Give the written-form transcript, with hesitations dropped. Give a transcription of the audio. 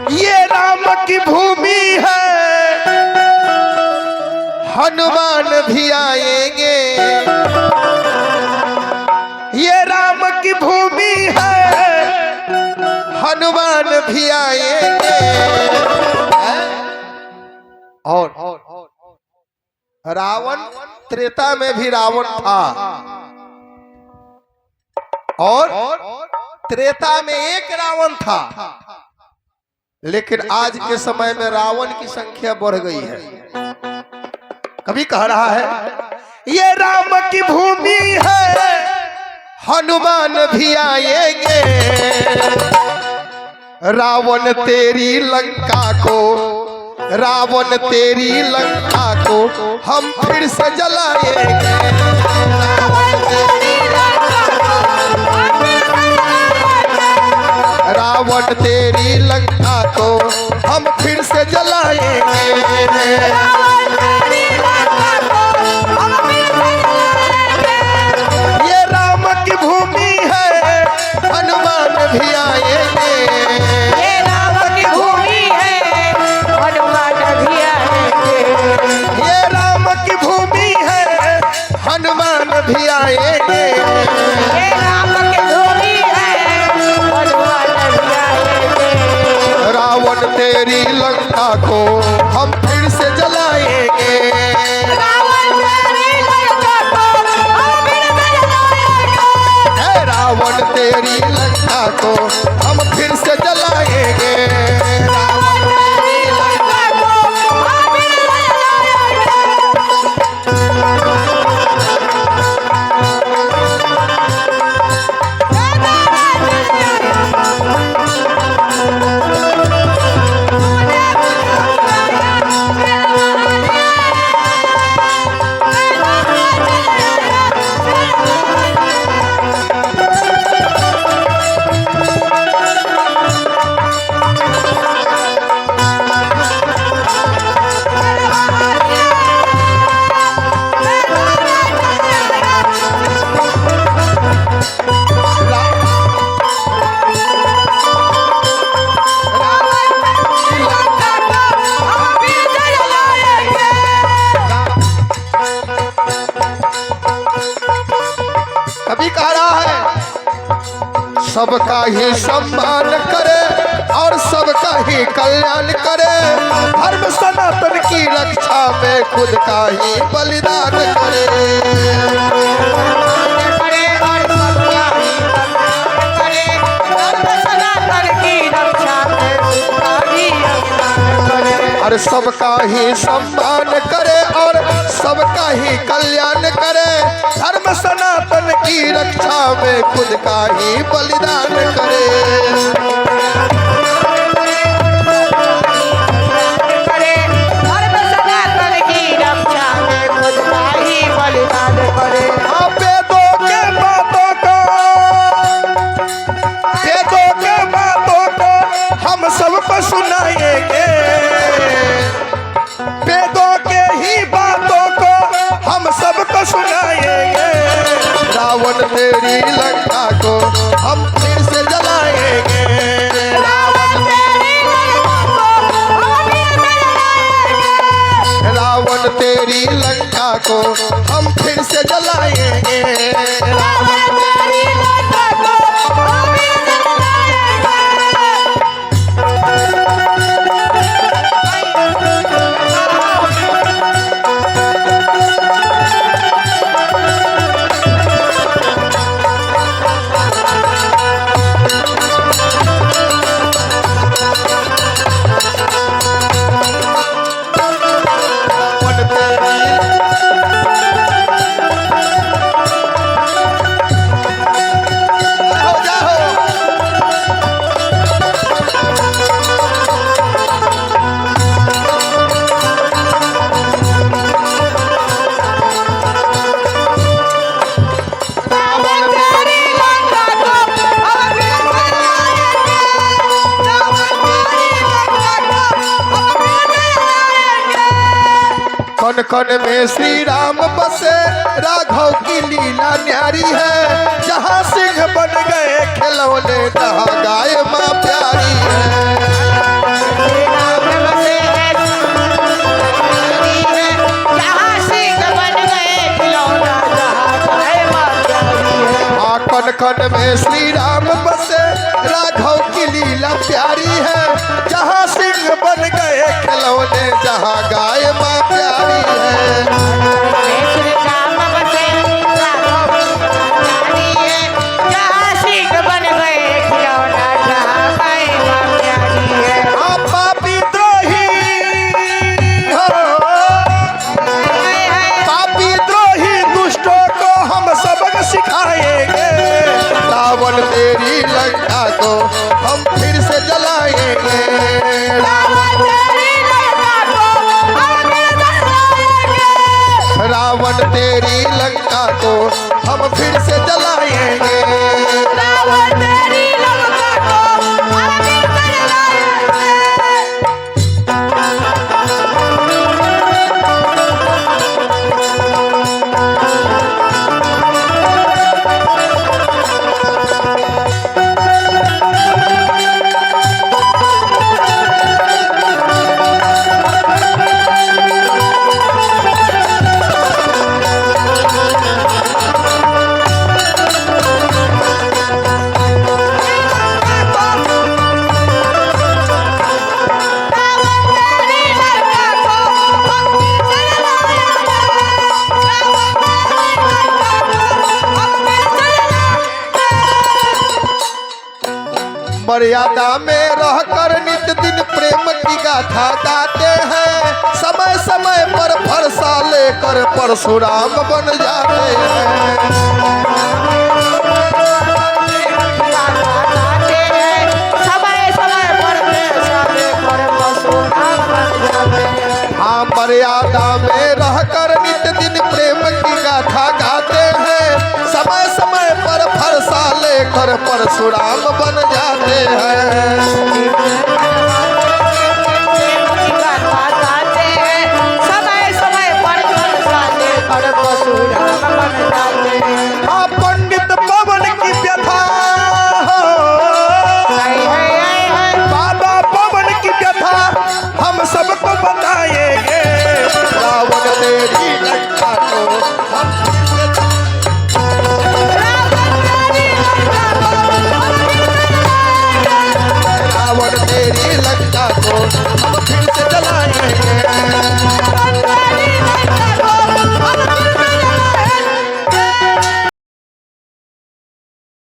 ये राम की भूमि है, हनुमान भी आएंगे। ये राम की भूमि है, हनुमान भी आएंगे। और रावण, त्रेता में भी रावण था, और त्रेता में एक रावण था, लेकिन आज के समय में रावण की संख्या बढ़ गई है। कभी कह रहा है ये राम की भूमि है, हनुमान भी आएंगे। रावण तेरी लंका को, रावण तेरी लंका को हम फिर से जलाएंगे। रावण तेरी लंका को हम फिर से जलाएंगे। ये राम की भूमि है, हनुमान भी आएंगे। ये राम की भूमि है, हनुमान भी आएंगे। ये राम की भूमि है, हनुमान भी आएंगे। ये राम की भूमि है, हनुमान भी आएंगे। रावण तेरी लंका को हम फिर से जलाएंगे। रावण तेरी लंका को हम फिर से जलाएंगे। है रावण तेरी लंका को हम फिर से जलाएंगे। रावण तेरी लंका को हम फिर से कभी कह रहा है सबका ही सम्मान करे और सबका ही कल्याण करे। धर्म सनातन की रक्षा में खुद का ही बलिदान करे। और सबका ही सम्मान करे और सबका ही कल्याण करे। धर्म सनातन की रक्षा में खुद का ही बलिदान करे। सुनाएंगे वेदों के ही बातों को हम सबको सुनाएंगे। रावण तेरी लंका को हम फिर से जलाएंगे। रावण तेरी लंका को हम फिर से जलाएंगे। रावण तेरी लंका को हम फिर से जलाएंगे। रावण तेरी लंका को हम फिर से जलाएंगे। कौन कौन में श्री राम बसे, राघव की लीला न्यारी है। जहाँ सिंह बन गए खिलौने, जहाँ गाय माँ प्यारी है। प्यारी है, जहाँ सिंह बन गए खिलौने, जहाँ गाय माँ प्यारी है। श्री राम बसे राघव प्यारी है, जहाँ सिंह बन गए खिलौना, जहाँ गाय माँ प्यारी है। हाँ पापी द्रोही हो, पापी द्रोही दुष्टों को हम सबक सिखाएंगे, रावण तेरी लंका को हम फिर से जलाएंगे। रावण तेरी लंका को हम फिर से जलाएंगे। रावण तेरी लंका को हम फिर से जलाएंगे। रावण तेरी लंका को हम फिर से जलाएंगे। मर्यादा में रहकर नित्य दिन प्रेम की गाथा गाते हैं, समय समय पर फरसा लेकर परशुराम बन जाते हैं। समय समय पर परशुराम बन जाते हैं। हाँ मर्यादा में रहकर नित्य दिन प्रेम की गाथा गाते हैं, समय समय पर फरसा लेकर परशुराम बन जाते हैं।